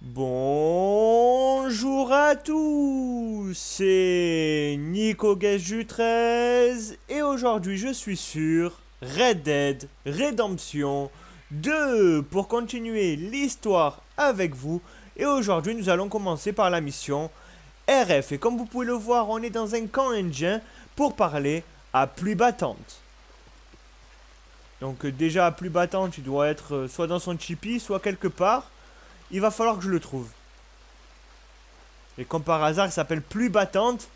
Bonjour à tous, c'est Nico-guesh-du et aujourd'hui je suis sur Red Dead Rédemption 2 pour continuer l'histoire avec vous. Et aujourd'hui nous allons commencer par la mission RF. Et comme vous pouvez le voir, on est dans un camp indien pour parler à pluie battante. Donc déjà à pluie battante, il doit être soit dans son tipi, soit quelque part. Il va falloir que je le trouve. Et comme par hasard, il s'appelle pluie battante.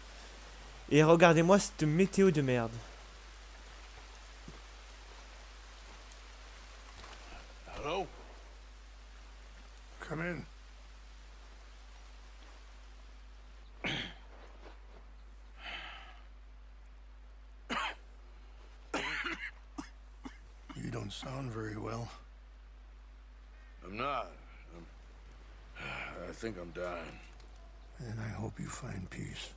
Et regardez-moi cette météo de merde. Hello? Come in. You don't sound very well. I'm not. I think I'm dying. And I hope you find peace.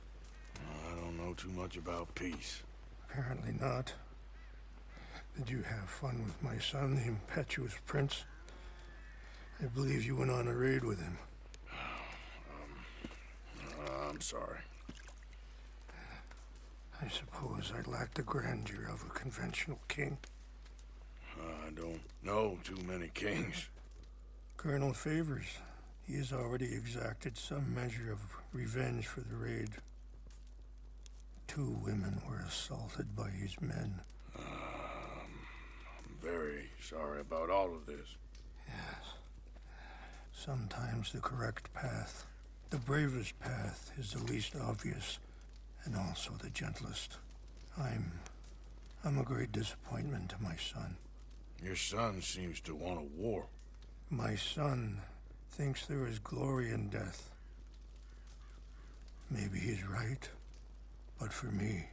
I don't know too much about peace. Apparently not. Did you have fun with my son, the impetuous prince? I believe you went on a raid with him. I'm sorry. I suppose I lack the grandeur of a conventional king. I don't know too many kings. Colonel Favors. He has already exacted some measure of revenge for the raid. 2 women were assaulted by his men. I'm very sorry about all of this. Yes. Sometimes the correct path, the bravest path, is the least obvious, and also the gentlest. I'm a great disappointment to my son. Your son seems to want a war. My son thinks there is glory in death. Maybe he's right, but for me,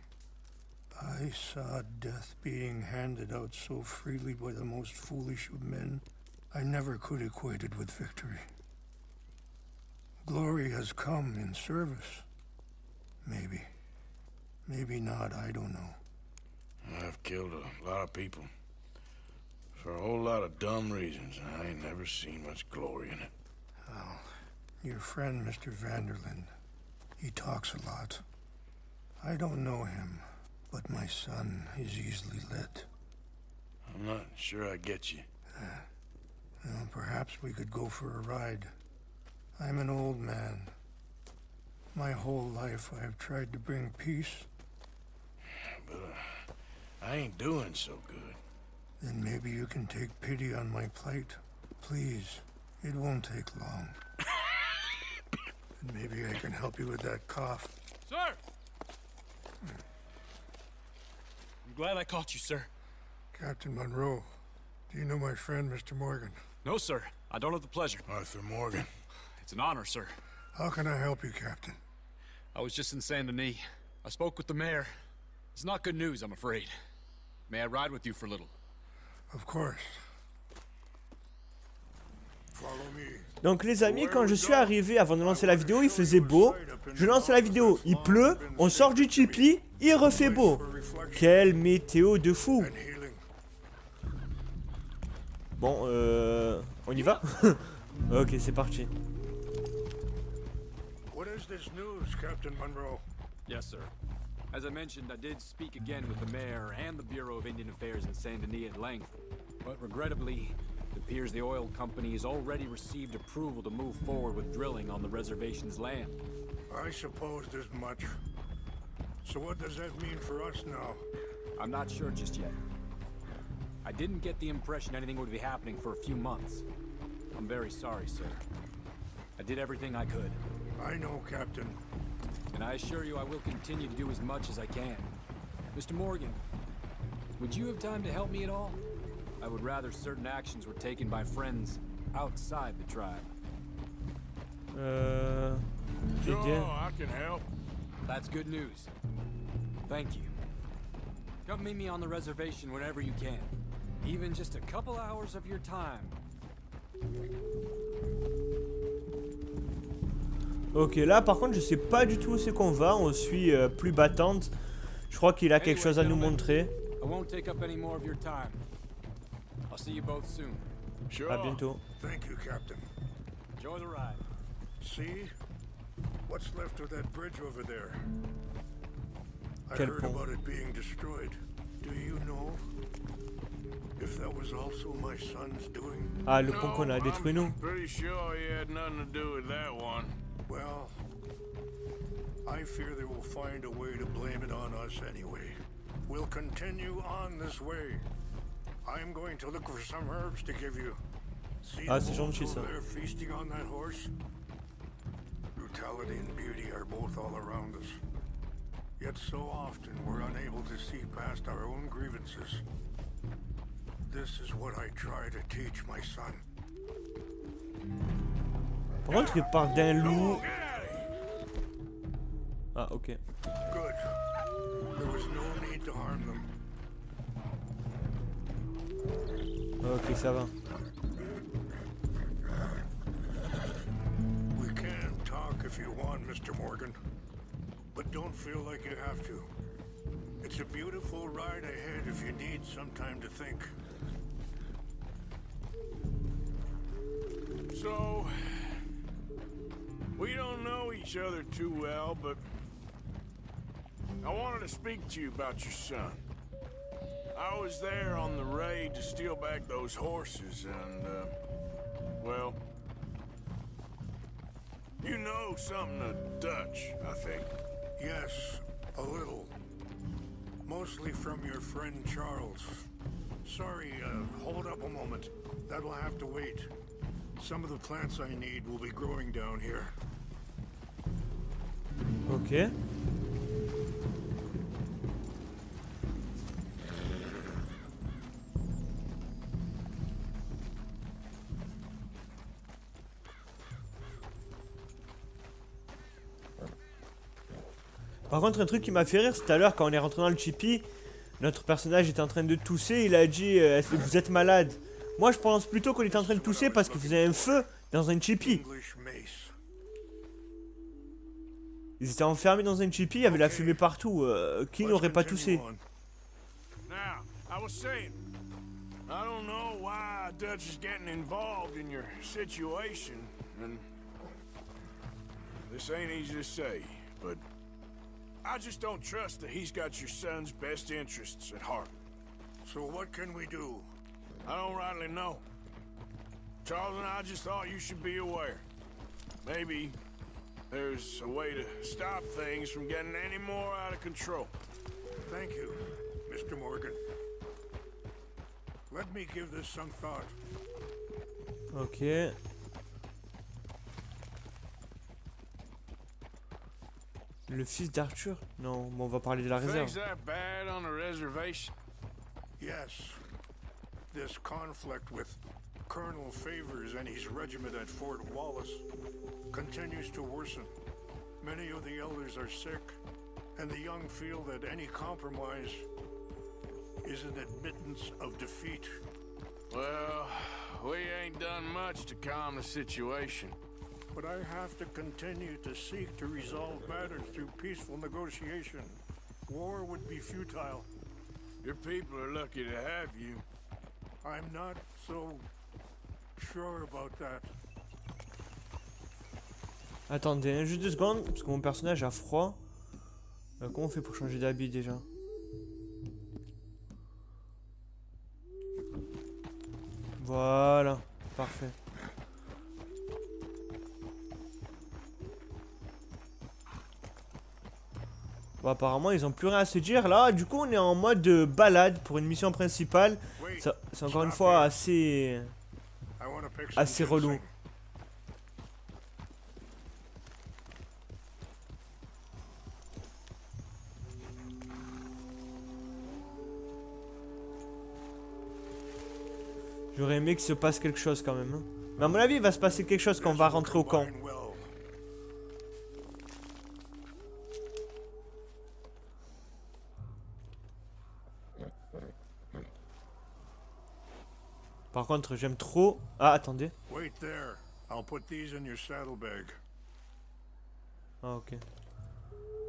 I saw death being handed out so freely by the most foolish of men, I never could equate it with victory. Glory has come in service. Maybe. Maybe not, I don't know. I've killed a lot of people. For a whole lot of dumb reasons, and I ain't never seen much glory in it. Well, your friend, Mr. Vanderlyn, he talks a lot. I don't know him, but my son is easily led. I'm not sure I get you. Well, perhaps we could go for a ride. I'm an old man. My whole life I have tried to bring peace. But I ain't doing so good. Then maybe you can take pity on my plight. Please. It won't take long. And maybe I can help you with that cough. Sir! I'm glad I caught you, sir. Captain Monroe, do you know my friend, Mr. Morgan? No, sir. I don't have the pleasure. Arthur Morgan. It's an honor, sir. How can I help you, Captain? I was just in Saint Denis. I spoke with the mayor. It's not good news, I'm afraid. May I ride with you for a little? Of course. Donc les amis, quand je suis arrivé avant de lancer la vidéo, il faisait beau. Je lance la vidéo, il pleut. On sort du tipi, il refait beau. Quelle météo de fou. Bon, on y va? Ok, c'est parti. What is this news, Captain Monroe? Yes, sir. As I mentioned, I did speak again with the mayor and the Bureau of Indian Affairs in Saint Denis at length. But regrettably, it appears the oil company has already received approval to move forward with drilling on the reservation's land. I supposed as much. So what does that mean for us now? I'm not sure just yet. I didn't get the impression anything would be happening for a few months. I'm very sorry, sir. I did everything I could. I know, Captain. And I assure you I will continue to do as much as I can. Mr. Morgan, would you have time to help me at all? I would rather certain actions were taken by friends outside the tribe. Sure, I can help. That's good news. Thank you. Come meet me on the reservation whenever you can. Even just a couple hours of your time. Ok, là par contre je sais pas du tout où c'est qu'on va. On suit pluie battante. Je crois qu'il a quelque chose à nous montrer. I won't take up any more of your time. I'll see you both soon. Sure. À bientôt. Thank you, Captain. Enjoy the ride. See? What's left of that bridge over there? I Quel heard pont? about it being destroyed. Do you know if that was also my son's doing? Ah, le pont qu'on a détruit nous. Pretty sure he had nothing to do with that one. Well, I fear they will find a way to blame it on us anyway. We'll continue on this way. I'm going to look for some herbs to give you. See Ah, the c'est wolves gentil, ça. over there feasting on that horse? Brutality and beauty are both all around us. Yet so often we're unable to see past our own grievances. This is what I try to teach my son. Par contre, il parle d'un loup. Ah, ok. Good. There was no need to harm them. Ok, ça va. We can talk if you want, Mr. Morgan. But don't feel like you have to. It's a beautiful ride ahead if you need some time to think. So, we don't know each other too well, but I wanted to speak to you about your son. I was there on the raid to steal back those horses, and, well, you know something of Dutch, I think. Yes, a little. Mostly from your friend Charles. Sorry, hold up a moment. That'll have to wait. Some of the plants I need will be growing down here. Ok. Par contre, un truc qui m'a fait rire, c'est tout à l'heure quand on est rentré dans le Chippy, notre personnage était en train de tousser, il a dit est-ce que vous êtes malade? Moi je pense plutôt qu'on était en train de tousser parce qu'il faisait un feu dans un Chippy. English mace. Ils étaient enfermés dans un Chippy, il y avait la fumée partout. Qui n'aurait pas toussé? Now, I was saying, I don't know why Dutch is getting involved in your situation, and this ain't easy to say, but I just don't trust that he's got your son's best interests at heart. So what can we do? I don't rightly know. Charles and I just thought you should be aware. Maybe there's a way to stop things from getting any more out of control. Thank you, Mr. Morgan. Let me give this some thought. Ok. Le fils d'Arthur? Non, bon, on va parler de la réserve. Things that bad on the reservation? Yes. This conflict with Colonel Favors and his regiment at Fort Wallace continues to worsen. Many of the elders are sick, and the young feel that any compromise is an admittance of defeat. Well, we ain't done much to calm the situation. But I have to continue to seek to resolve matters through peaceful negotiation. War would be futile. Your people are lucky to have you. I'm not so sure about that. Attendez, hein, juste 2 secondes, parce que mon personnage a froid. Comment on fait pour changer d'habit déjà? Voilà, parfait. Bon, apparemment ils ont plus rien à se dire là. Du coup on est en mode balade pour une mission principale. C'est encore une fois assez relou. J'aurais aimé qu'il se passe quelque chose quand même, hein. Mais à mon avis il va se passer quelque chose quand on va rentrer au camp. Par contre, j'aime trop... Ah, attendez. Wait there. I'll put these in your saddlebag. Ah, ok.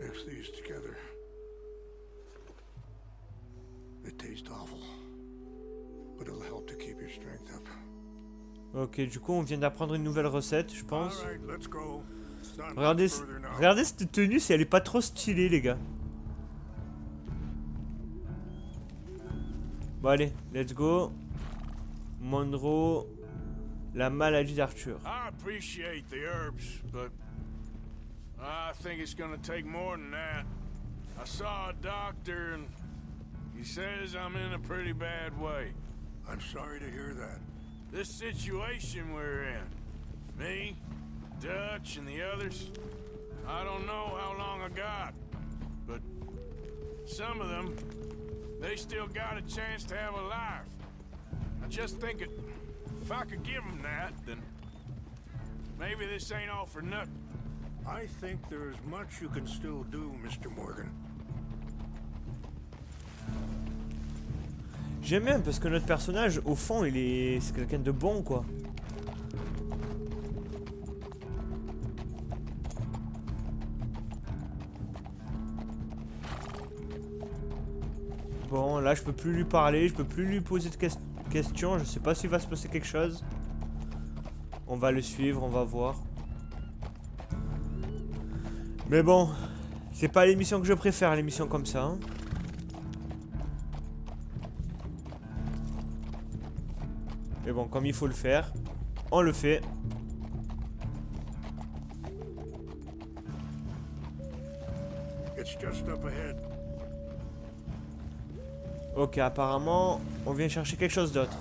Mix these together. It tastes awful, but it'll help to keep your strength up. Ok, du coup, on vient d'apprendre une nouvelle recette, je pense. All right, let's go. It's not much Regardez, further now. regardez cette tenue, si elle est pas trop stylée, les gars. Bon, allez, let's go. Monroe, la maladie d'Arthur. I appreciate the herbs, but I think it's gonna take more than that. I saw a doctor and he says I'm in a pretty bad way. I'm sorry to hear that. This situation we're in, me, Dutch, and the others, I don't know how long I got, but some of them, they still got a chance to have a life. I just think if I could give them that, then maybe this ain't all for nothing. I think there's much you can still do, Mr. Morgan. J'aime bien parce que notre personnage, au fond, c'est quelqu'un de bon, quoi. Bon, là, je peux plus lui parler, je peux plus lui poser de questions. Je sais pas s'il va se passer quelque chose. On va le suivre, on va voir. Mais bon, c'est pas l'émission que je préfère, l'émission comme ça. Hein. Mais bon, comme il faut le faire, on le fait. It's just up ahead. Ok, apparemment, on vient chercher quelque chose d'autre.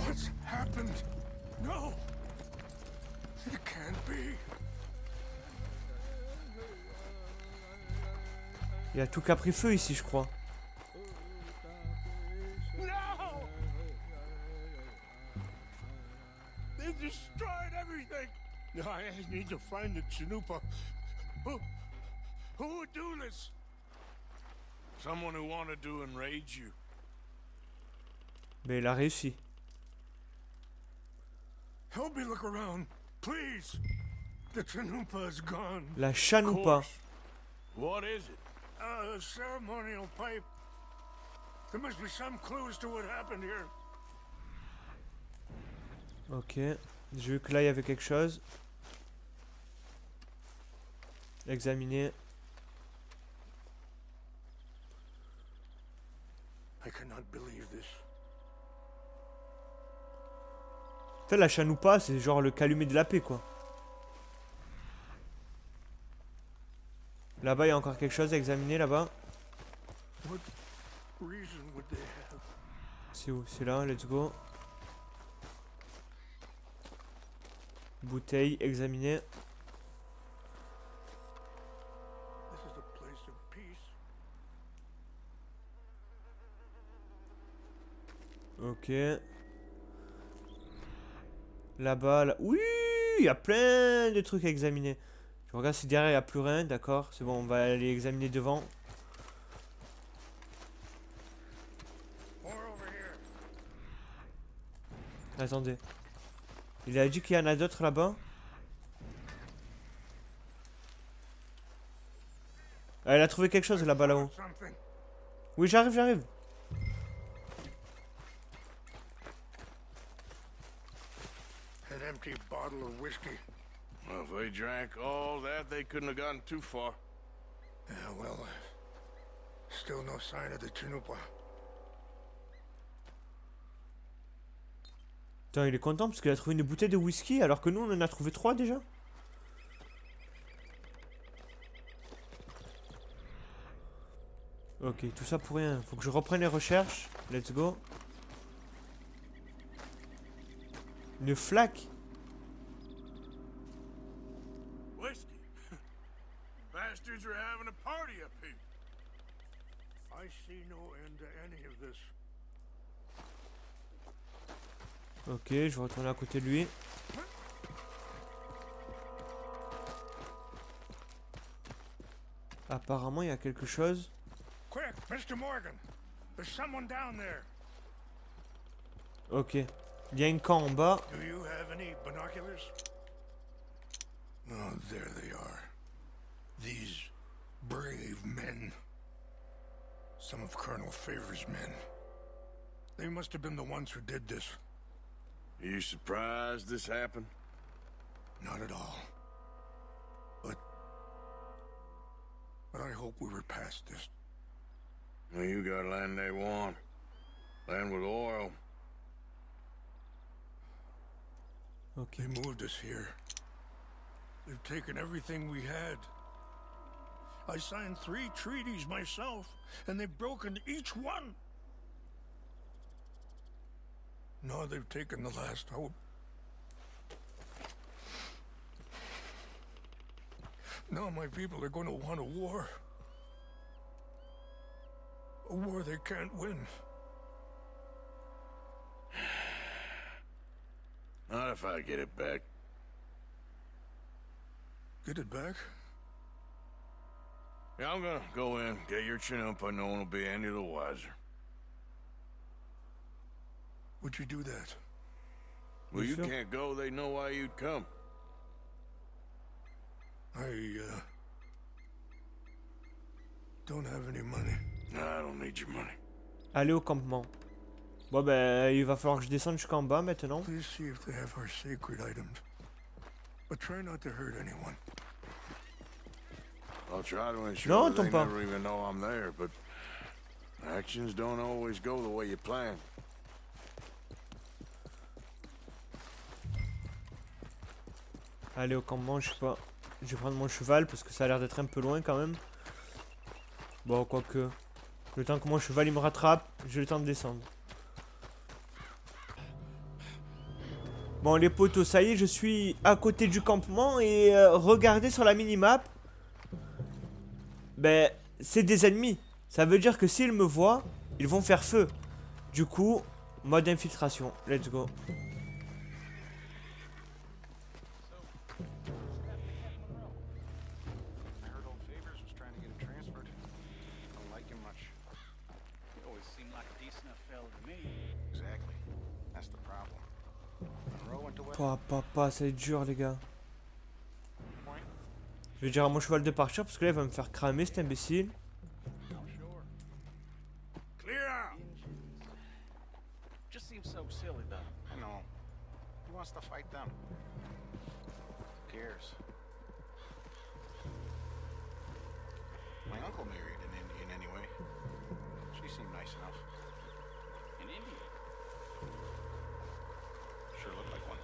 What's happened? No! It can't be. Il y a tout qui a pris feu ici, je crois. No! They destroyed everything! I need to find the Chanupa. Who would do this? Someone who wanted to enrage you. Mais il a réussi. Help me look around, please. The Chanupa is gone. La Chanupa. What is it? A ceremonial pipe. There must be some clues to what happened here. Ok. J'ai vu que là, il y avait quelque chose. Examiner. I cannot believe this. Tu sais, la Chanupa, c'est genre le calumet de la paix, quoi. Là-bas, il y a encore quelque chose à examiner, là-bas. What reason would they have? C'est où? C'est là, let's go. Bouteille, examiner. This is a place of peace. Ok. Là-bas, là. Oui, il y a plein de trucs à examiner. Je regarde si derrière il n'y a plus rien, d'accord. C'est bon, on va aller examiner devant. More over here. Attendez. Il a dit qu'il y en a d'autres là-bas. Ah, il a trouvé quelque chose là-bas, là-haut. Something. Oui, j'arrive, j'arrive. An empty bottle of whiskey. Well, if they drank all that, they couldn't have gotten too far. Yeah, well, still no sign of the Chanupa. Attends, il est content parce qu'il a trouvé une bouteille de whisky alors que nous on en a trouvé 3 déjà. Ok, tout ça pour rien. Faut que je reprenne les recherches. Let's go. Une flaque. Whiskey. Bastards are having a party up here. I see no end to any of this. Ok, je vais retourner à côté de lui. Apparemment, il y a quelque chose. Quick, Mr. Morgan. There's someone down there. Ok. Il y a une camp en bas. Do you have any binoculars? Oh, there they are. These brave men. Some of Colonel Favor's men. They must have been the ones who did this. Are you surprised this happened? Not at all. But I hope we were past this. Well, you got land they want. Land with oil. Ok. They moved us here. They've taken everything we had. I signed 3 treaties myself, and they've broken each one. Now they've taken the last hope. Now my people are going to want a war. A war they can't win. Not if I get it back. Get it back? Yeah, I'm gonna go in, get your chin up, and no one will be any the wiser. Would you do that? Well, you sure? can't go, they know why you'd come. I don't have any money. No, I don't need your money. Allez au campement. Bon ben, il va falloir que je descende jusqu'en bas maintenant. Please see if they have our sacred items. But try not to hurt anyone. I'll try to ensure Non, that they tombe pas. never even know I'm there, but actions don't always go the way you plan. Allez au campement, je sais pas. Je vais prendre mon cheval parce que ça a l'air d'être un peu loin quand même. Bon, quoique. Le temps que mon cheval il me rattrape, j'ai le temps de descendre. Bon les potos, ça y est, je suis à côté du campement et regardez sur la minimap. Ben, c'est des ennemis. Ça veut dire que s'ils me voient, ils vont faire feu. Du coup, mode infiltration. Let's go. Papa, ça va être dur les gars. Je vais dire à mon cheval de partir parce que là il va me faire cramer cet imbécile. Clear out! Just seems so silly though. I know. Who wants to fight them? Who cares? My uncle married an Indian anyway. She seemed nice enough. An Indian? Sure looked like one.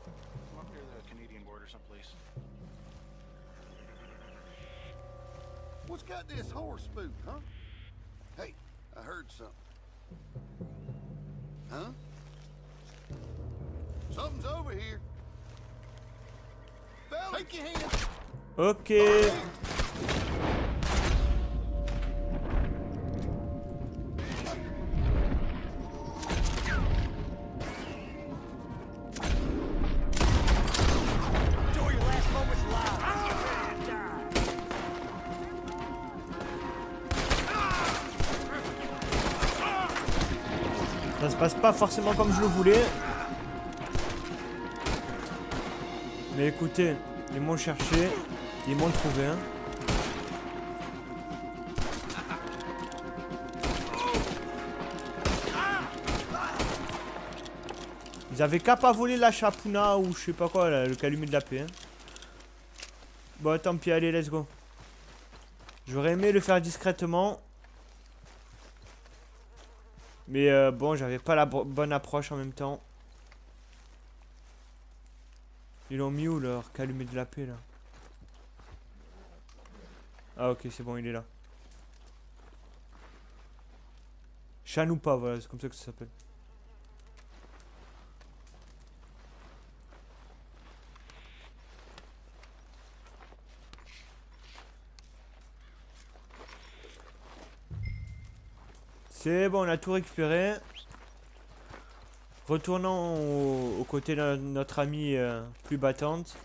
Come up near the Canadian border someplace. What's got this horse spooked, huh? Hey, I heard something. Huh? Something's over here. Fella, take your hands. Ok. Ça se passe pas forcément comme je le voulais. Mais écoutez, ils m'ont cherché, ils m'ont trouvé. Hein. Ils avaient qu'à pas voler la chapuna ou je sais pas quoi, là, le calumet de la paix. Hein. Bon, tant pis, allez, let's go. J'aurais aimé le faire discrètement. Mais bon, j'avais pas la bonne approche en même temps. Ils l'ont mis où leur calumet de la paix là? Ah ok, c'est bon, il est là. Chanoupa, voilà, c'est comme ça que ça s'appelle. C'est bon, on a tout récupéré. Retournons au côté de notre amie plus battante.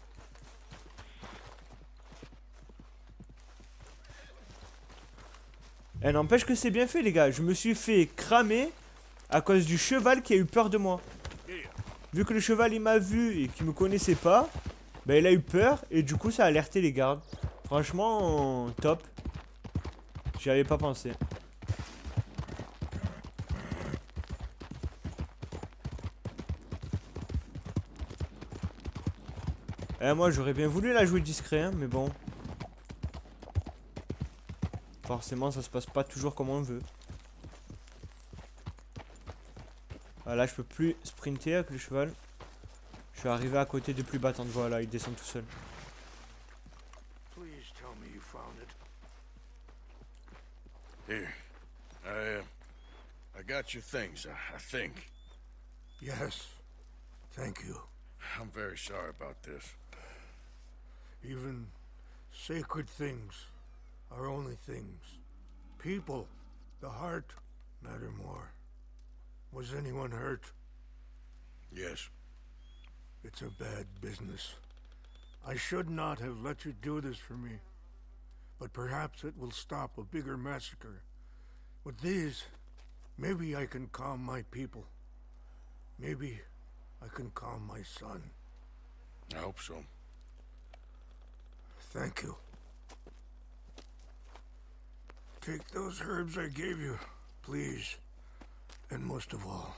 Et n'empêche que c'est bien fait les gars. Je me suis fait cramer à cause du cheval qui a eu peur de moi. Vu que le cheval il m'a vu et qu'il me connaissait pas, bah il a eu peur et du coup ça a alerté les gardes. Franchement, top. J'y avais pas pensé. Moi j'aurais bien voulu la jouer discret, hein, mais bon. Forcément ça se passe pas toujours comme on veut. Ah, là je peux plus sprinter avec le cheval. Je suis arrivé à côté de plus battante. Voilà, il descend tout seul. Please tell me you found it. Here. I got your things, I think. Yes. Thank you. I'm very sorry about this. Even sacred things are only things. People, the heart, matter more. Was anyone hurt? Yes. It's a bad business. I should not have let you do this for me. But perhaps it will stop a bigger massacre. With these, maybe I can calm my people. Maybe I can calm my son. I hope so. Thank you. Take those herbs I gave you, please. And most of all,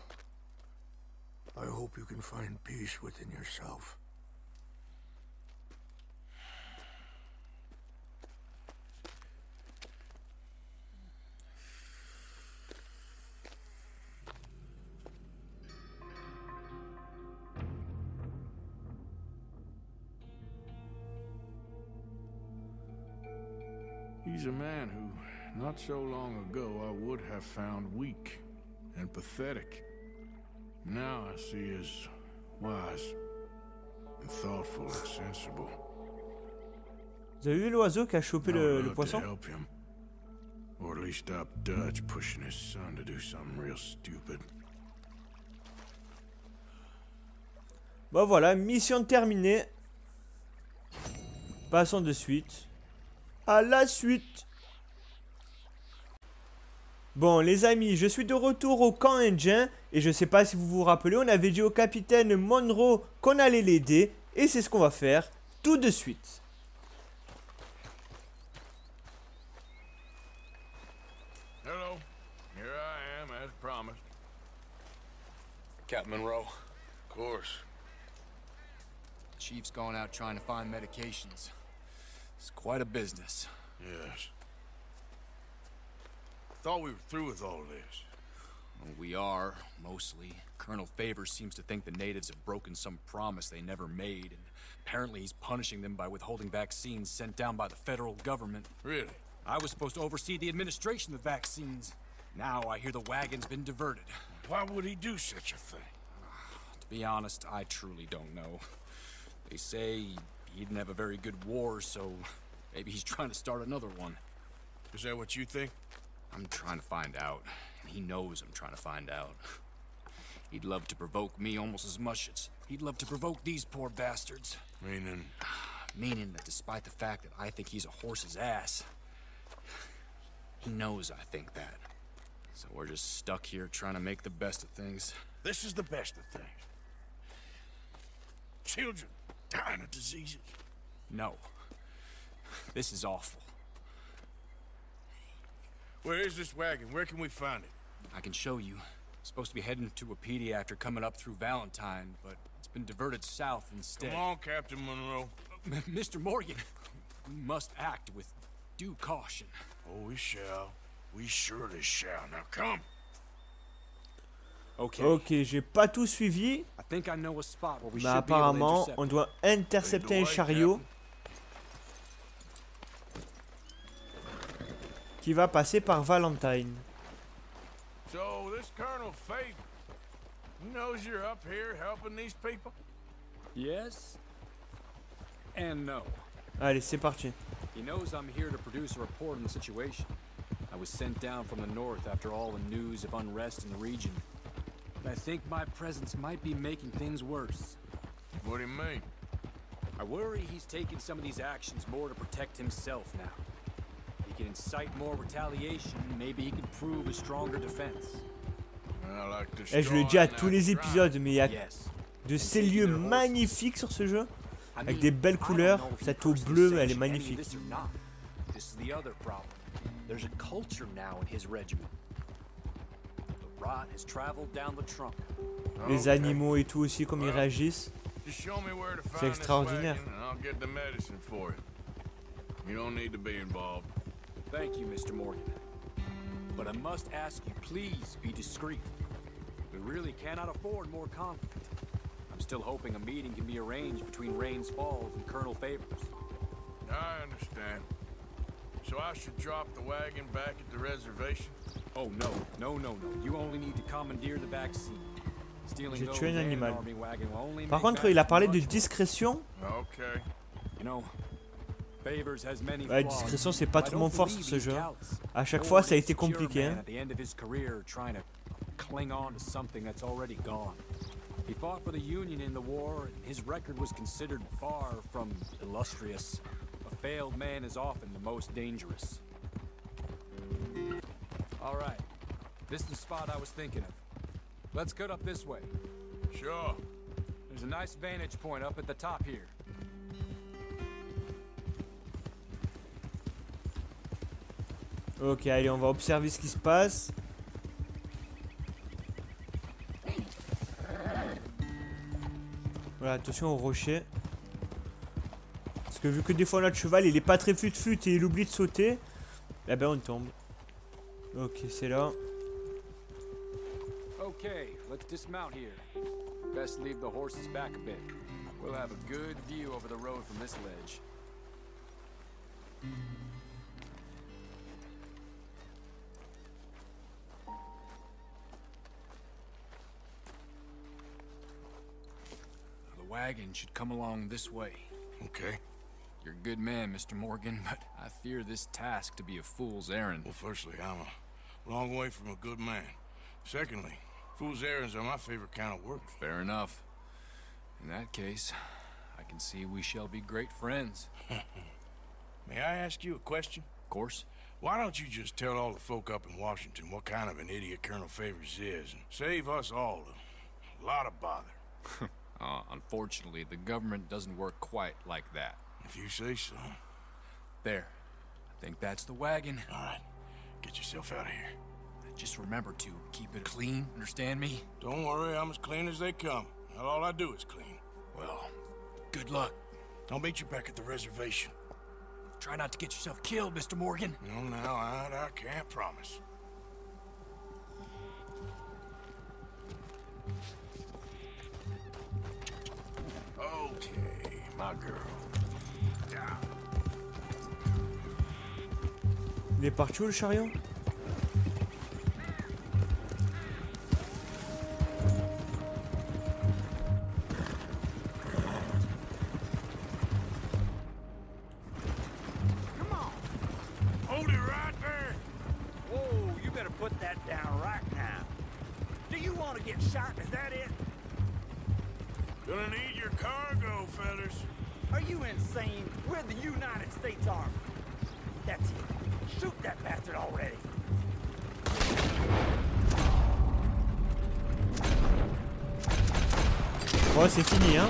I hope you can find peace within yourself. He's a man who, not so long ago, I would have found weak and pathetic. Now I see as wise and thoughtful and sensible. Vous avez vu l'oiseau qui a chopé le poisson? Help him. Or at least stop Dutch pushing his son to do something real stupid. Bon voilà, mission terminée. Passons de suite à la suite. Bon les amis, je suis de retour au camp indien. Et je sais pas si vous vous rappelez, on avait dit au capitaine Monroe qu'on allait l'aider. Et c'est ce qu'on va faire tout de suite. Hello, here I am as promised. Captain Monroe, Of course. Chief's going out trying to find medications. It's quite a business. Yes. Thought we were through with all this. Well, we are, mostly. Colonel Favors seems to think the natives have broken some promise they never made, and apparently he's punishing them by withholding vaccines sent down by the federal government. Really? I was supposed to oversee the administration of the vaccines. Now I hear the wagon's been diverted. Why would he do such a thing? To be honest, I truly don't know. They say he didn't have a very good war, so maybe he's trying to start another one. Is that what you think? I'm trying to find out, and he knows I'm trying to find out. He'd love to provoke me almost as much as he'd love to provoke these poor bastards. Meaning? Meaning that despite the fact that I think he's a horse's ass, he knows I think that. So we're just stuck here trying to make the best of things. This is the best of things. Children dying of diseases. No. This is awful. Where is this wagon? Where can we find it? I can show you. Supposed to be heading to a PD after coming up through Valentine, but it's been diverted south instead. Come on, Captain Monroe. Mr. Morgan, we must act with due caution. Oh, we shall. We surely shall. Now come. Okay. Ok, j'ai pas tout suivi. I think I know a spot where we Mais should be able to apparemment, intercept. on doit intercepter un chariot qui va passer par Valentine. So, this Colonel Favor, he knows you're up here helping these people? Yes and no. Allez, c'est parti. He knows I'm here to produce a report on the situation. I was sent down from the north after all the news of unrest in the region. But I think my presence might be making things worse. What do you mean? I worry he's taking some of these actions more to protect himself now. He can incite more retaliation, maybe he can prove a stronger defense. I like to Et je le dis à storm tous les that épisodes, mais il y a Yes. de ces lieux magnifiques sur ce jeu. Avec des belles couleurs. Cette eau bleue, elle est magnifique. This is the other problem. There's a culture now in his regiment. The rot has traveled down the trunk. Les animaux et tout aussi, comme ils réagissent. Just show me where to C'est find this extraordinaire. wagon, and I'll get the medicine for you. You don't need to be involved. Thank you, Mr. Morgan. But I must ask you, please be discreet. We really cannot afford more conflict. I'm still hoping a meeting can be arranged between Rains Falls and Colonel Favors. I understand. So I should drop the wagon back at the reservation? Oh, no. No. You only need to commandeer the back seat. Stealing J'ai those tué un and animal. army wagon will only Par make contre, il a matters parlé de much discrétion. Okay. You know, Favors has many Ouais, flaws. discrétion, c'est pas I trop don't mon fort believe sur ce he's jeu. callous. À chaque Or fois, ça a he's été a pure compliqué. man Hein. at the end of his career trying to cling on to something that's already gone. He fought for the Union in the war, and his record was considered far from illustrious. A failed man is often the most dangerous. All right, this is the spot I was thinking of. Let's cut up this way. Sure. There's a nice vantage point up at the top here. Ok, allez, on va observer ce qui se passe. Voilà, attention au rocher. Parce que vu que des fois notre cheval il est pas très fut-fut et il oublie de sauter, eh ben on tombe. Ok, c'est là. Okay, let's dismount here. Best leave the horses back a bit. We'll have a good view over the road from this ledge. The wagon should come along this way. Okay. You're a good man, Mr. Morgan, but I fear this task to be a fool's errand. Well, firstly, I'm a long way from a good man. Secondly, fool's errands are my favorite kind of work. Fair enough. In that case, I can see we shall be great friends. May I ask you a question? Of course. Why don't you just tell all the folk up in Washington what kind of an idiot Colonel Favors is and save us all a lot of bother? Unfortunately, the government doesn't work quite like that. If you say so. There. I think that's the wagon. All right. Get yourself out of here. Just remember to keep it clean, understand me? Don't worry, I'm as clean as they come. Not all I do is clean. Well, good luck. I'll meet you back at the reservation. Try not to get yourself killed, Mr. Morgan. No, now, I can't promise. Okay, my girl. Yeah. Il est parti où le chariot? Hold it right there. Whoa, you better put that down right now. Do you want to get shot? Is that it? Gonna need your cargo, fellas. Are you insane? We're the United States Army. That's it. Shoot that bastard already. Bon, c'est fini, hein.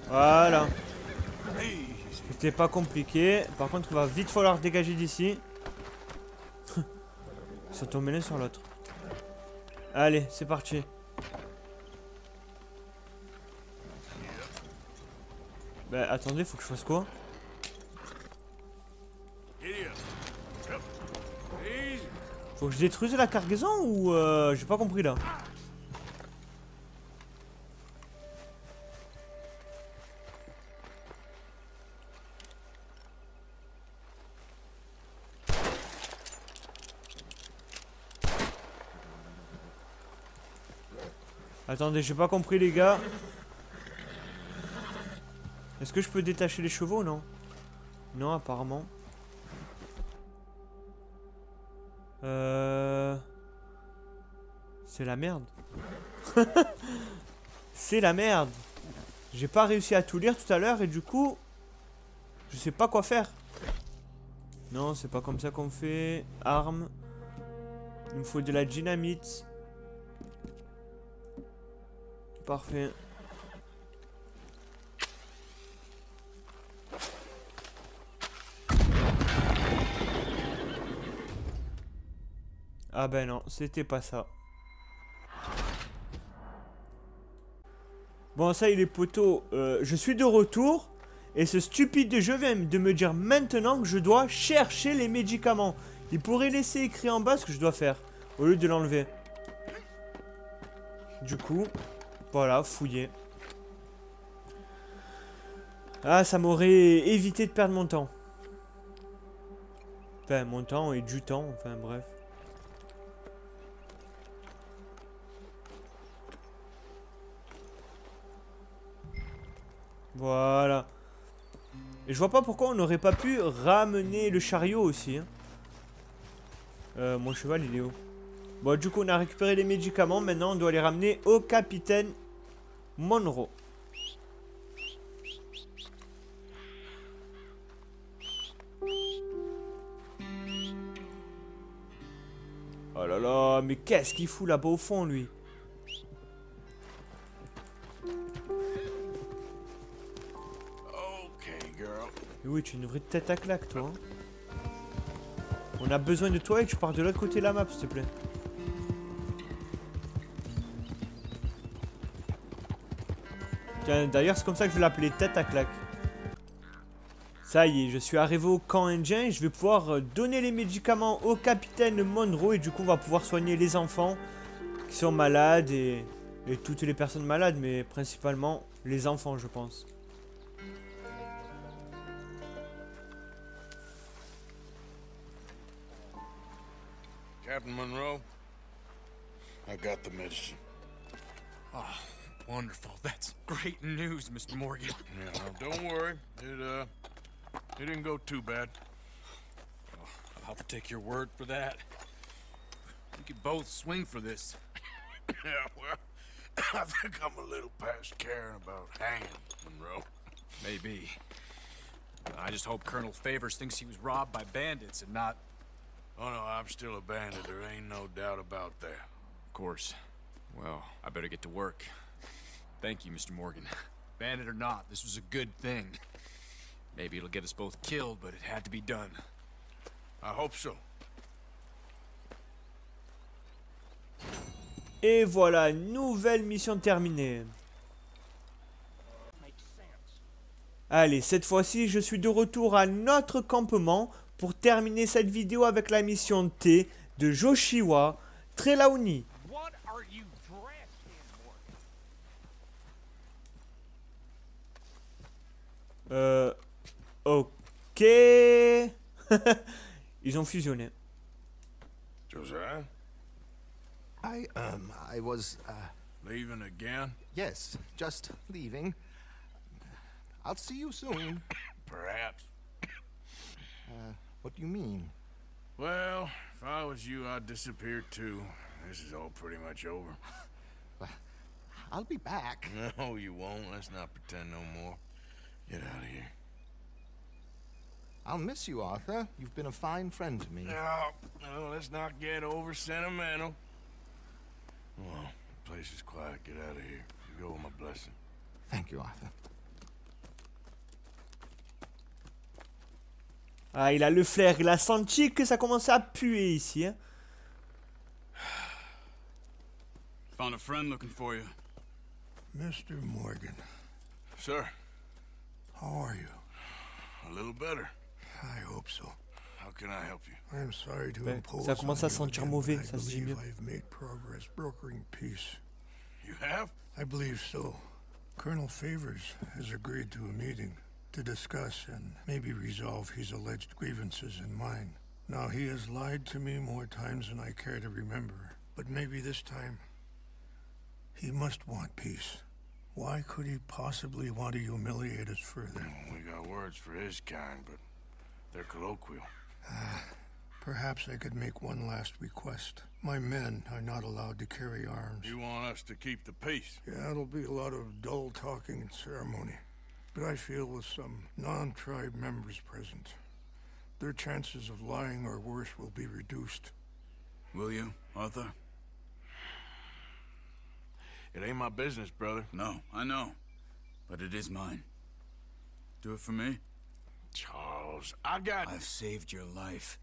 Voilà. C'était pas compliqué. Par contre, il va vite falloir dégager d'ici. Ils sont tombés l'un sur l'autre. Allez, c'est parti. Bah, attendez, faut que je fasse quoi? Faut que je détruise la cargaison ou j'ai pas compris là. Attendez, j'ai pas compris les gars. Est-ce que je peux détacher les chevaux ou non? Non, apparemment. C'est la merde. C'est la merde. J'ai pas réussi à tout lire tout à l'heure et du coup, je sais pas quoi faire. Non, c'est pas comme ça qu'on fait. Armes. Il me faut de la dynamite. Parfait. Ah ben non, c'était pas ça. Bon, ça y est, les potos, je suis de retour. Et ce stupide jeu vient de me dire maintenant que je dois chercher les médicaments. Il pourrait laisser écrit en bas ce que je dois faire, au lieu de l'enlever. Du coup, voilà, fouiller. Ah, ça m'aurait évité de perdre mon temps. Enfin, mon temps et du temps, enfin bref. Voilà. Et je vois pas pourquoi on n'aurait pas pu ramener le chariot aussi. Hein. Mon cheval, il est où? Bon, du coup, on a récupéré les médicaments. Maintenant, on doit les ramener au capitaine Monroe. Oh là là, mais qu'est-ce qu'il fout là-bas au fond, lui? Et oui, tu es une vraie tête à claque, toi. Hein. On a besoin de toi et tu pars de l'autre côté de la map, s'il te plaît. Tiens, d'ailleurs, c'est comme ça que je vais l'appeler, tête à claque. Ça y est, je suis arrivé au camp indien et je vais pouvoir donner les médicaments au capitaine Monroe. Et du coup, on va pouvoir soigner les enfants qui sont malades et toutes les personnes malades, mais principalement les enfants, je pense. Captain Monroe, I got the medicine. Oh, wonderful. That's great news, Mr. Morgan. Yeah, no, don't worry. It didn't go too bad. Oh, I'll take your word for that. We could both swing for this. Yeah, well, I think I'm a little past caring about hanging, Monroe. Maybe. I just hope Colonel Favors thinks he was robbed by bandits and not... Oh no, I'm still a bandit. There ain't no doubt about that. Of course. Well, I better get to work. Thank you, Mr. Morgan. Bandit or not, this was a good thing. Maybe it'll get us both killed, but it had to be done. I hope so. Et voilà, nouvelle mission terminée. Allez, cette fois-ci, je suis de retour à notre campement pour terminer cette vidéo avec la mission T de Joshua Trelawney. Ok. Ils ont fusionné. Josiah? I was, Leaving again? yes, just leaving. I'll see you soon. Perhaps. What do you mean? Well, if I was you, I'd disappear too. This is all pretty much over. I'll be back. No, you won't. Let's not pretend no more. Get out of here. I'll miss you, Arthur. You've been a fine friend to me. No, let's not get over sentimental. Well, the place is quiet. Get out of here. You go with my blessing. Thank you, Arthur. Ah, il a le flair. Il a senti que ça commençait à puer ici. Hein. Found a friend looking for you. Mr. Morgan, Sir, how are you? a little better. I hope so. How can I help you? I'm sorry to Ouais, impose ça commence on à you sentir again, mauvais, but I ça se dit mieux. believe I've made progress brokering peace. You have? I believe so. Colonel Favors has agreed to a meeting to discuss and maybe resolve his alleged grievances and mine. Now, he has lied to me more times than I care to remember, but maybe this time he must want peace. Why could he possibly want to humiliate us further? We got words for his kind, but they're colloquial. Perhaps I could make one last request. My men are not allowed to carry arms. You want us to keep the peace? Yeah, it'll be a lot of dull talking and ceremony. But I feel with some non-tribe members present, their chances of lying or worse will be reduced. Will you, Arthur? It ain't my business, brother. No, I know. But it is mine. Do it for me? Charles, I got... I've saved your life.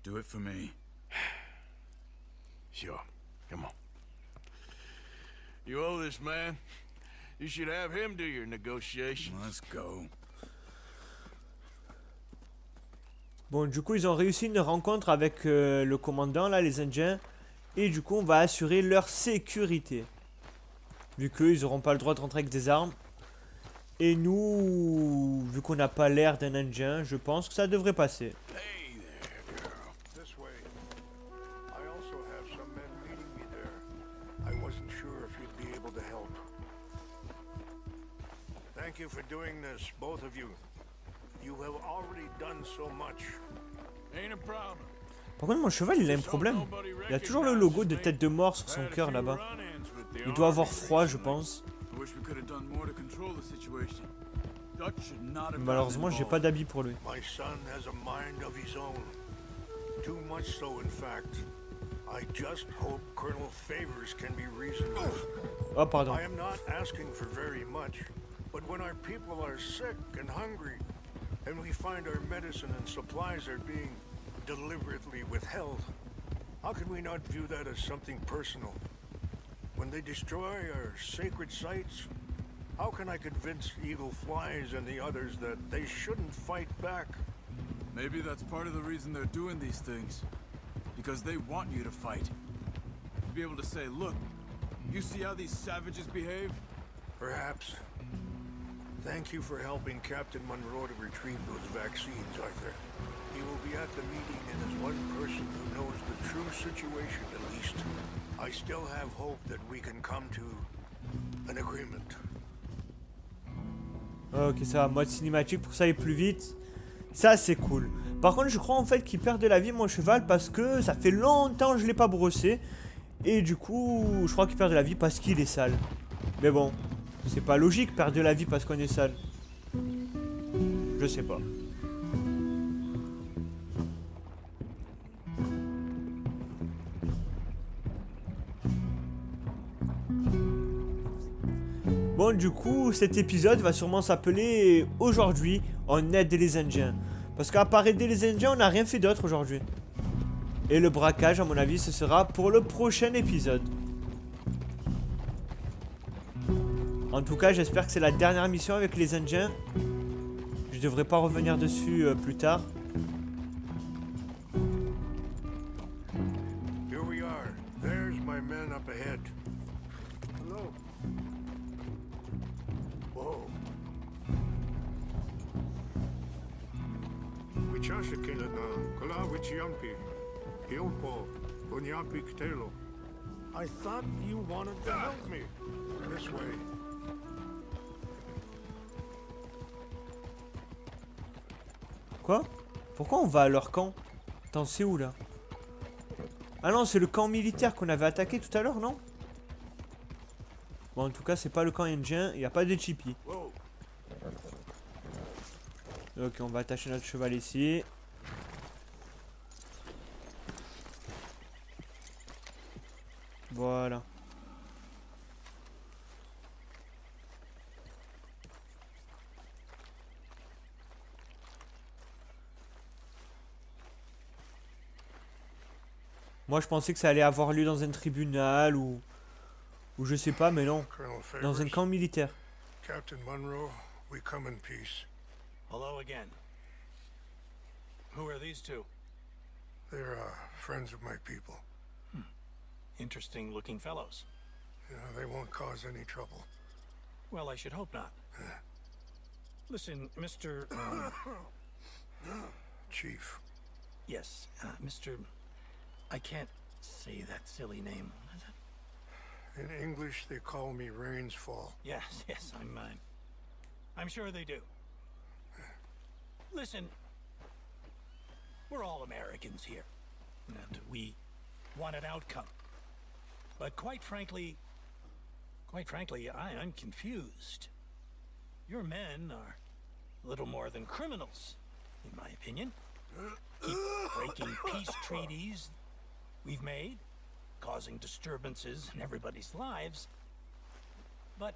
Do it for me. Sure. Come on. You owe this man. You should have him do your negotiations. Let's go. Bon, du coup, ils ont réussi une rencontre avec le commandant, là, les Indiens. Et du coup, on va assurer leur sécurité. Vu qu'eux, ils n'auront pas le droit de rentrer avec des armes. Et nous, vu qu'on n'a pas l'air d'un Indien, je pense que ça devrait passer. Hey there, girl. This way. I also have some men meeting me there. I wasn't sure if you'd be able to help. Thank you for doing this, both of you. You have already done so much. Ain't a problem. Par contre, mon cheval, il a un problème. Il a toujours le logo de tête de mort sur son cœur, là-bas. Il doit avoir froid, je pense. Malheureusement, j'ai pas d'habit pour lui. My son has a mind of his own. Too much so, in fact. I just hope Colonel Favors can be reasoned with. Oh, pardon. I am not asking for very much, but when our people are sick and hungry, and we find our medicine and supplies are being deliberately withheld, how can we not view that as something personal? When they destroy our sacred sites, how can I convince Eagle Flies and the others that they shouldn't fight back? Maybe that's part of the reason they're doing these things. Because they want you to fight. To be able to say, look, you see how these savages behave? Perhaps. Thank you for helping Captain Monroe to retrieve those vaccines, Arthur. He will be at the meeting and is one person who knows the true situation, at least. I still have hope that we can come to an agreement. Ok, ça va, mode cinématique pour que ça aille plus vite. Ça, c'est cool. Par contre, je crois en fait qu'il perd de la vie, mon cheval, parce que ça fait longtemps que je l'ai pas brossé. Et du coup, je crois qu'il perd de la vie parce qu'il est sale. Mais bon, c'est pas logique, perdre de la vie parce qu'on est sale. Je sais pas. Bon, du coup, cet épisode va sûrement s'appeler « Aujourd'hui, on aide les Indiens ». Parce qu'à part aider les Indiens, on n'a rien fait d'autre aujourd'hui. Et le braquage, à mon avis, ce sera pour le prochain épisode. En tout cas, j'espère que c'est la dernière mission avec les Indiens. Je devrais pas revenir dessus plus tard. Here we are. There's my men up ahead. Hello. Whoa. I thought you wanted to help me. This way. Quoi? Pourquoi on va à leur camp? Attends, c'est où là? Ah non, c'est le camp militaire qu'on avait attaqué tout à l'heure, non? Bon, en tout cas, c'est pas le camp indien, il n'y a pas de chippie. Ok, on va attacher notre cheval ici. Voilà. Moi, je pensais que ça allait avoir lieu dans un tribunal ou je sais pas, mais non. Dans un camp militaire. Captain Monroe, we come in peace. Hello again. Who are these two? They're friends of my people. Interesting looking fellows. You know, they won't cause any trouble. Well, I should hope not. Listen, Mr. Chief. Yes, Mr. I can't say that silly name. What is it? In English, they call me Rainsfall. Yes, I'm sure they do. Listen, we're all Americans here, and we want an outcome. But quite frankly, I'm confused. Your men are a little more than criminals, in my opinion. Keep breaking peace treaties we've made, causing disturbances in everybody's lives. But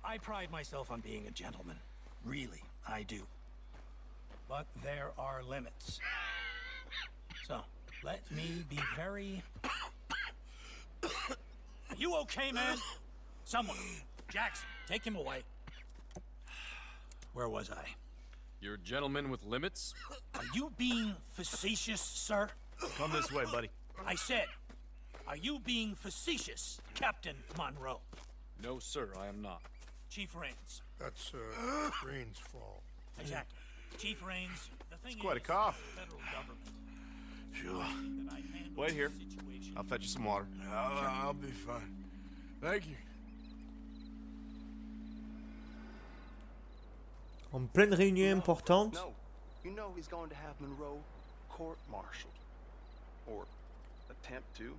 I pride myself on being a gentleman. Really, I do. But there are limits. So, let me be very... you okay, man? Someone. Jackson, take him away. Where was I? You're a gentleman with limits? Are you being facetious, sir? Come this way, buddy. I said, are you being facetious, Captain Monroe? No, sir, I am not. Chief Raines. That's, Rain's fault. Exactly. Chief Raines, the thing It's quite a is, cough. the federal government. Sure. That I handle Wait here. the situation. I'll fetch you some water. I'll be fine. Thank you. En pleine réunion importante. No. You know he's going to have Monroe court-martialed. Or attempt to.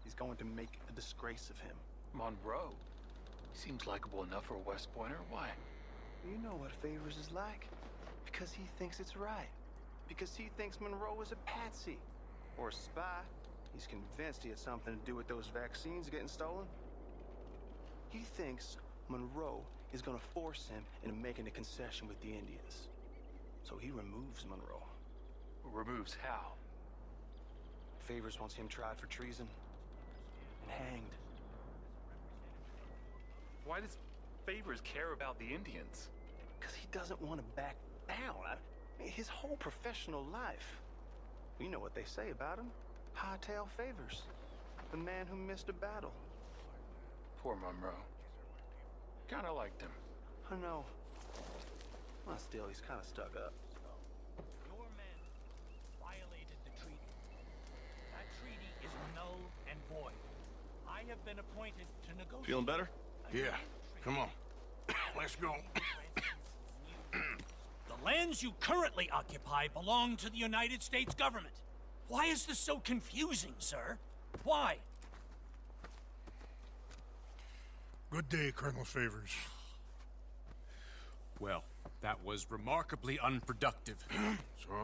He's going to make a disgrace of him. Monroe? He seems likable enough for a West Pointer. Why? You know what Favors is like. Because he thinks it's right. Because he thinks Monroe is a patsy. Or a spy. He's convinced he had something to do with those vaccines getting stolen. He thinks Monroe is gonna force him into making a concession with the Indians. So he removes Monroe. Removes how? Favors wants him tried for treason and hanged. Why does Favors care about the Indians? Because he doesn't want to back down. His whole professional life. You know what they say about him. Hightail Favors. The man who missed a battle. Poor Monroe. Kinda liked him. I know. Well, still, he's kind of stuck up. Your men violated the treaty. That treaty is null and void. I have been appointed to negotiate. Feeling better? Yeah, come on. Let's go. The lands you currently occupy belong to the United States government. Why is this so confusing, sir? Why? Good day, Colonel Favors. Well, that was remarkably unproductive.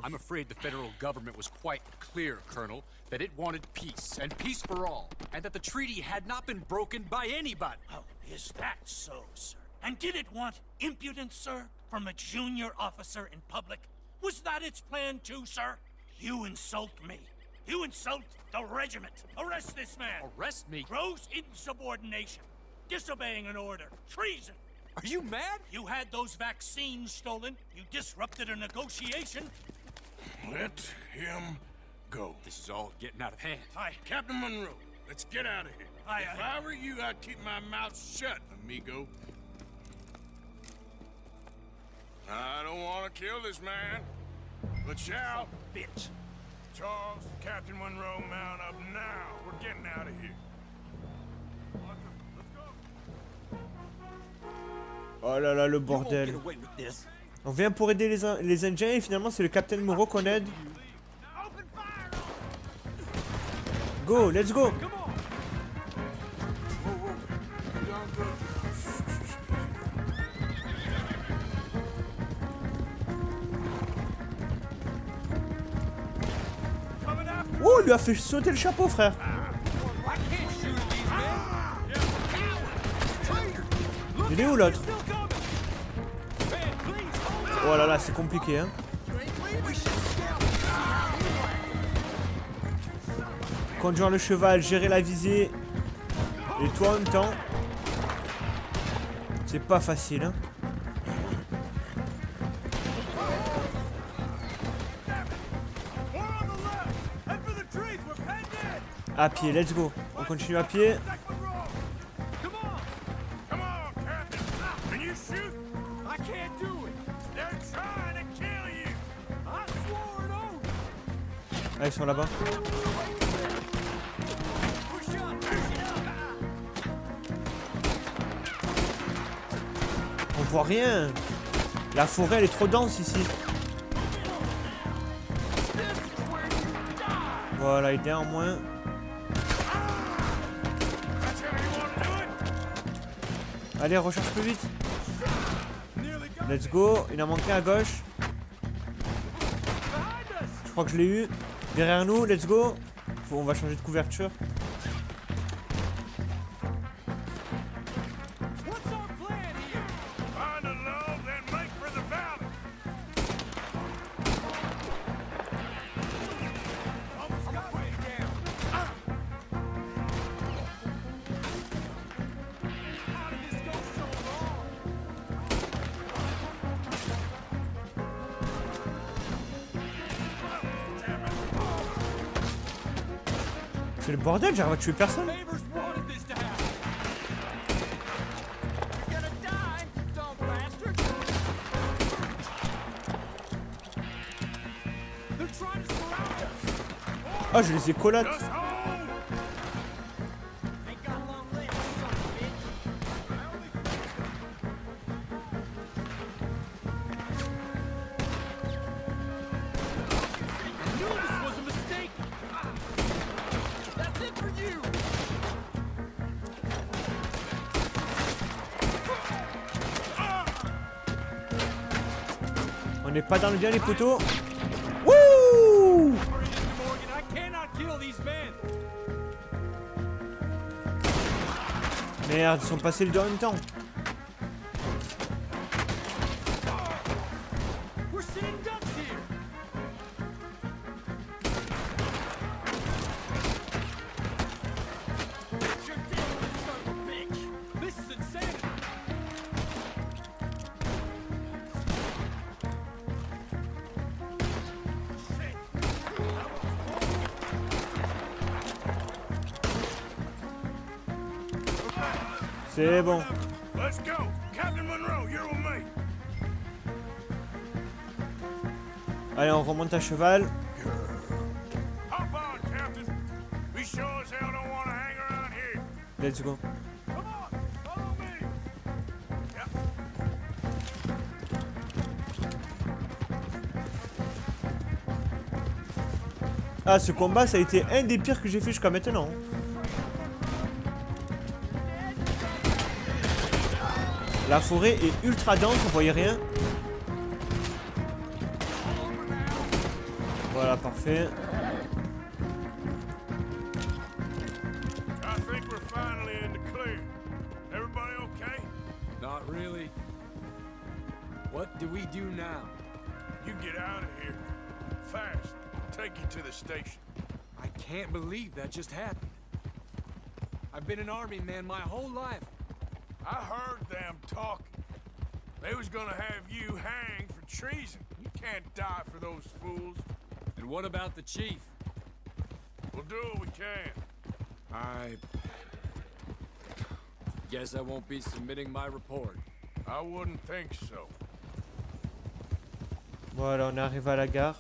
I'm afraid the federal government was quite clear, Colonel, that it wanted peace, and peace for all, and that the treaty had not been broken by anybody. Oh, is that so, sir? And did it want impudence, sir, from a junior officer in public? Was that its plan too, sir? You insult me. You insult the regiment. Arrest this man. Arrest me? Gross insubordination. Disobeying an order. Treason. Are you mad? You had those vaccines stolen. You disrupted a negotiation. Let him go. This is all getting out of hand. Captain Monroe, let's get out of here. If I were you, I'd keep my mouth shut, amigo. I don't want to kill this man, but shall. Bitch. Charles, Captain Monroe, mount up now. We're getting out of here. Oh là là, le bordel. On vient pour aider les Indiens et finalement c'est le Capitaine Monroe qu'on aide. Go, let's go. Oh, il lui a fait sauter le chapeau, frère. Il est où l'autre? Oh là là, c'est compliqué, hein. Conduire le cheval, gérer la visée. Et toi en même temps. C'est pas facile, hein. À pied, let's go. On continue à pied. Ah, ils sont là-bas. On voit rien. La forêt, elle est trop dense ici. Voilà, il est en moins. Allez, recherche plus vite. Let's go. Il en manquait à gauche. Je crois que je l'ai eu. Derrière nous, let's go. On va changer de couverture. C'est le bordel, j'arrive à tuer personne. Neighbors wanted this to happen. You're gonna die, dumb bastard. They're trying to surround us. Ah, je les ai collades. Just hold! Ain't got long legs, son of a bitch. I knew this was a mistake. That's it for you. On n'est pas dans le bien, les poteaux. Wouh! Morgan, I cannot kill these men. Merde, ils sont passés les deux en même temps. We're sitting ducks here. You're dead, son of a bitch. This is insanity. C'est bon. Let's go! Captain Monroe, you're with me! Allez, on remonte à cheval. Hop on, Captain! We sure as hell don't want to hang around here! Let's go. Come on! Follow me! Yep. Ah, ce combat, ça a été un des pires que j'ai fait jusqu'à maintenant. La forêt est ultra dense, vous voyez rien. Voilà, parfait. I think we're finally in the clear. Everybody okay? Not really. What do we do now? You get out of here. Fast. Take you to the station. I can't believe that just happened. I've been an army man my whole life. I heard them talking. They was gonna have you hanged for treason. You can't die for those fools. And what about the chief? We'll do what we can. I guess I won't be submitting my report. I wouldn't think so. Voilà, on arrive à la gare.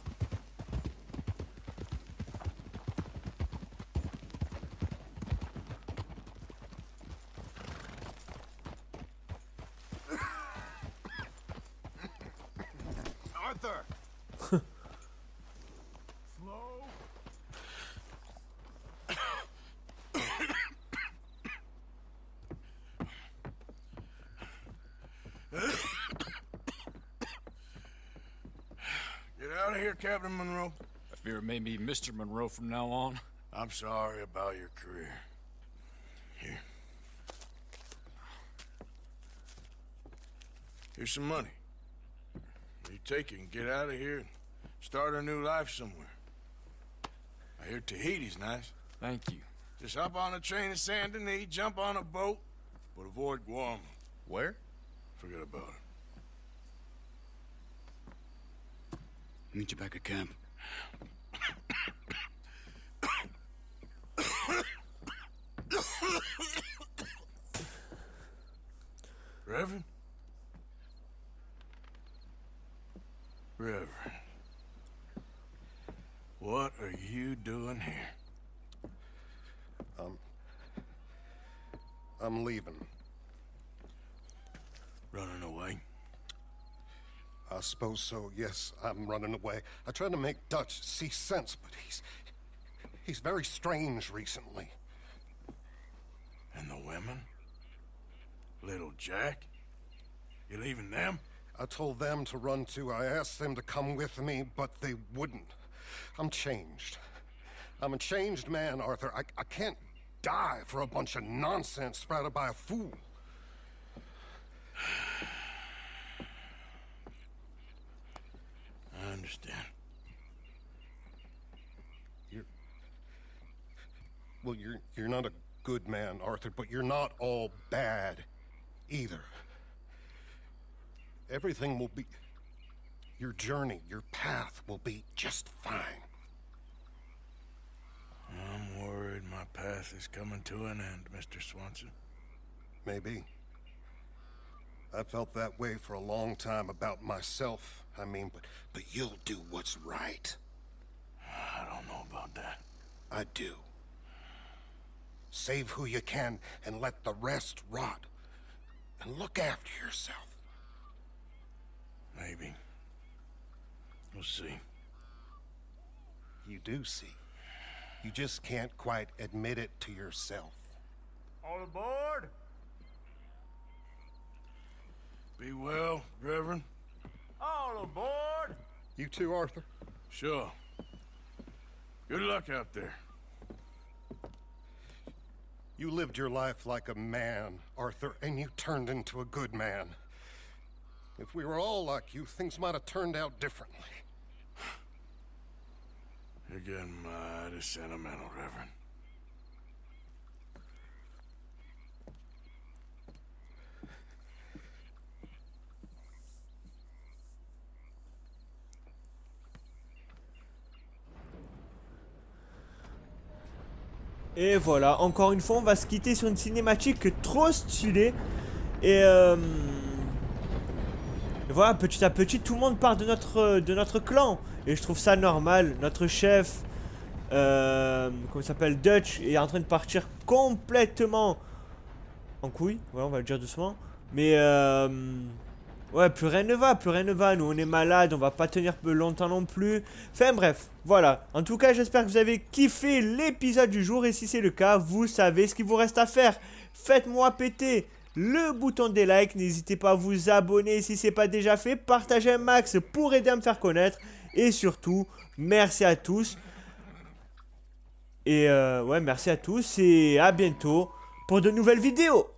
Arthur! Slow. Get out of here, Captain Monroe. I fear it may be Mr. Monroe from now on. I'm sorry about your career. Here. Here's some money. You take it and get out of here and start a new life somewhere. I hear Tahiti's nice. Thank you. Just hop on a train to Saint Denis, jump on a boat, but avoid Guam. Where? Forget about it. Meet you back at camp. Reverend? Reverend. What are you doing here? I'm leaving. Running away? I suppose so, yes, I'm running away. I tried to make Dutch see sense, but he's very strange recently. And the women? Little Jack? You leaving them? I told them to run too. I asked them to come with me, but they wouldn't. I'm changed. I'm a changed man, Arthur. I can't die for a bunch of nonsense sprouted by a fool. I understand. You're not a good man, Arthur, but you're not all bad either. Everything will be... Your journey, your path will be just fine. I'm worried my path is coming to an end, Mr. Swanson. Maybe. I felt that way for a long time about myself. I mean, but you'll do what's right. I don't know about that. I do. Save who you can and let the rest rot. And look after yourself. Maybe. We'll see. You do see. You just can't quite admit it to yourself. All aboard? Be well, Reverend. All aboard? You too, Arthur? Sure. Good luck out there. You lived your life like a man, Arthur, and you turned into a good man. If we were all like you, things might have turned out differently. You're getting mighty sentimental, Reverend. Et voilà, encore une fois, on va se quitter sur une cinématique trop stylée. Et voilà, petit à petit, tout le monde part de notre clan. Et je trouve ça normal. Notre chef, comment il s'appelle, Dutch, est en train de partir complètement en couille. Voilà, on va le dire doucement. Mais ouais, plus rien ne va, plus rien ne va. Nous, on est malade, on va pas tenir longtemps non plus. Enfin bref, voilà. En tout cas, j'espère que vous avez kiffé l'épisode du jour. Et si c'est le cas, vous savez ce qu'il vous reste à faire. Faites-moi péter le bouton des likes. N'hésitez pas à vous abonner si ce n'est pas déjà fait. Partagez un max pour aider à me faire connaître. Et surtout, merci à tous. Et ouais, merci à tous. Et à bientôt pour de nouvelles vidéos.